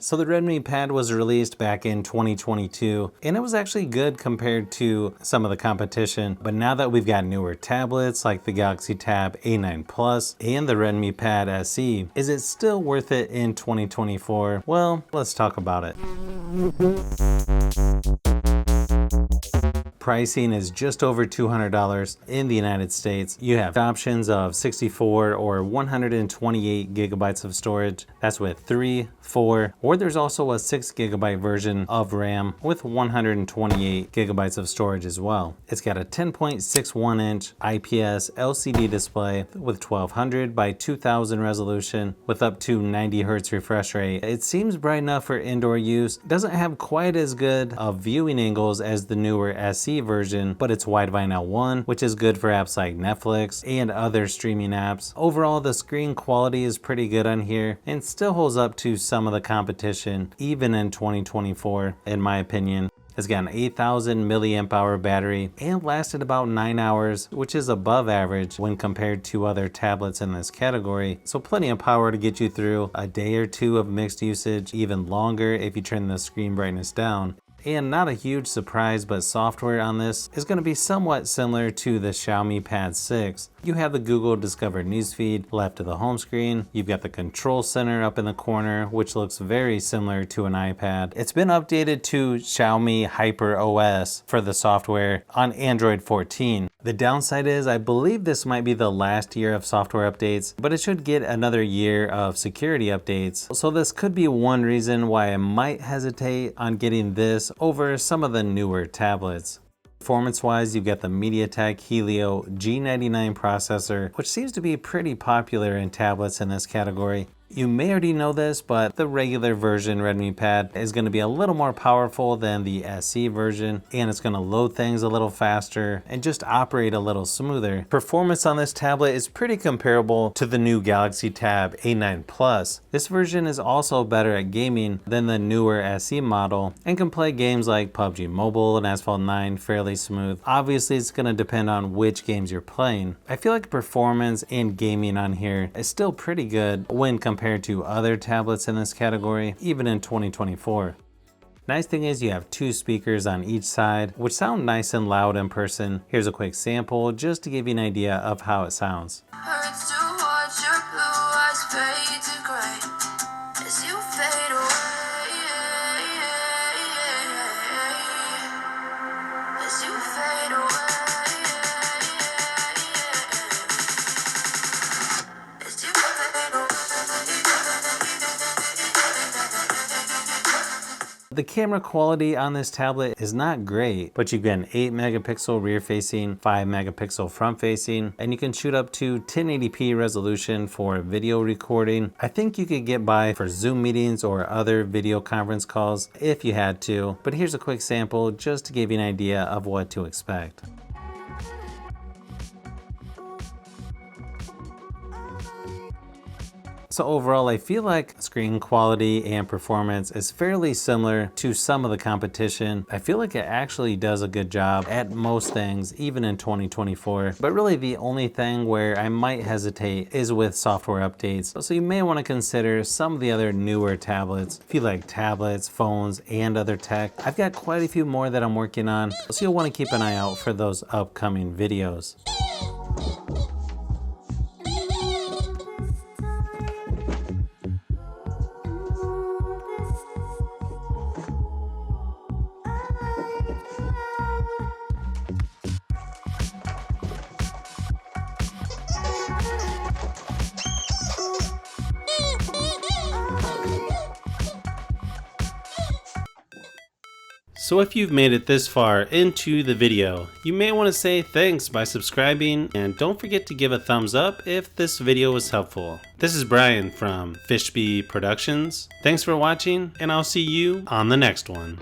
So the Redmi Pad was released back in 2022, and it was actually good compared to some of the competition. But now that we've got newer tablets like the Galaxy Tab A9 Plus and the Redmi Pad SE, is it still worth it in 2024? Well, let's talk about it. Pricing is just over $200 in the United States. You have options of 64 or 128 gigabytes of storage. That's with 3, 4, or there's also a 6 gigabyte version of RAM with 128 gigabytes of storage as well. It's got a 10.61 inch IPS LCD display with 1200 by 2000 resolution with up to 90 Hz refresh rate. It seems bright enough for indoor use. Doesn't have quite as good of viewing angles as the newer SE version, but it's widevine L1, which is good for apps like Netflix and other streaming apps. Overall, the screen quality is pretty good on here and still holds up to some of the competition, even in 2024, in my opinion. It's got an 8,000 milliamp hour battery and lasted about 9 hours, which is above average when compared to other tablets in this category. So plenty of power to get you through a day or two of mixed usage, even longer if you turn the screen brightness down. And not a huge surprise, but software on this is going to be somewhat similar to the Xiaomi Pad 6. You have the Google Discover newsfeed left of the home screen. You've got the control center up in the corner, which looks very similar to an iPad. It's been updated to Xiaomi Hyper OS for the software on Android 14. The downside is I believe this might be the last year of software updates, but it should get another year of security updates. So this could be one reason why I might hesitate on getting this over some of the newer tablets. Performance-wise, you've got the MediaTek Helio G99 processor, which seems to be pretty popular in tablets in this category. You may already know this, but the regular version Redmi Pad is going to be a little more powerful than the SE version, and it's going to load things a little faster and just operate a little smoother. Performance on this tablet is pretty comparable to the new Galaxy Tab A9 Plus. This version is also better at gaming than the newer SE model and can play games like PUBG Mobile and Asphalt 9 fairly smooth. Obviously, it's going to depend on which games you're playing. I feel like performance and gaming on here is still pretty good when compared to other tablets in this category, even in 2024. Nice thing is you have 2 speakers on each side, which sound nice and loud in person. Here's a quick sample just to give you an idea of how it sounds. The camera quality on this tablet is not great, but you've got an 8 megapixel rear facing, 5 megapixel front facing, and you can shoot up to 1080p resolution for video recording. I think you could get by for Zoom meetings or other video conference calls if you had to, but here's a quick sample just to give you an idea of what to expect. So overall, I feel like screen quality and performance is fairly similar to some of the competition. I feel like it actually does a good job at most things, even in 2024. But really the only thing where I might hesitate is with software updates. So you may want to consider some of the other newer tablets. If you like tablets, phones, and other tech, I've got quite a few more that I'm working on. So you'll want to keep an eye out for those upcoming videos. So if you've made it this far into the video, you may want to say thanks by subscribing, and don't forget to give a thumbs up if this video was helpful. This is Brian from Fishbee Productions. Thanks for watching, and I'll see you on the next one.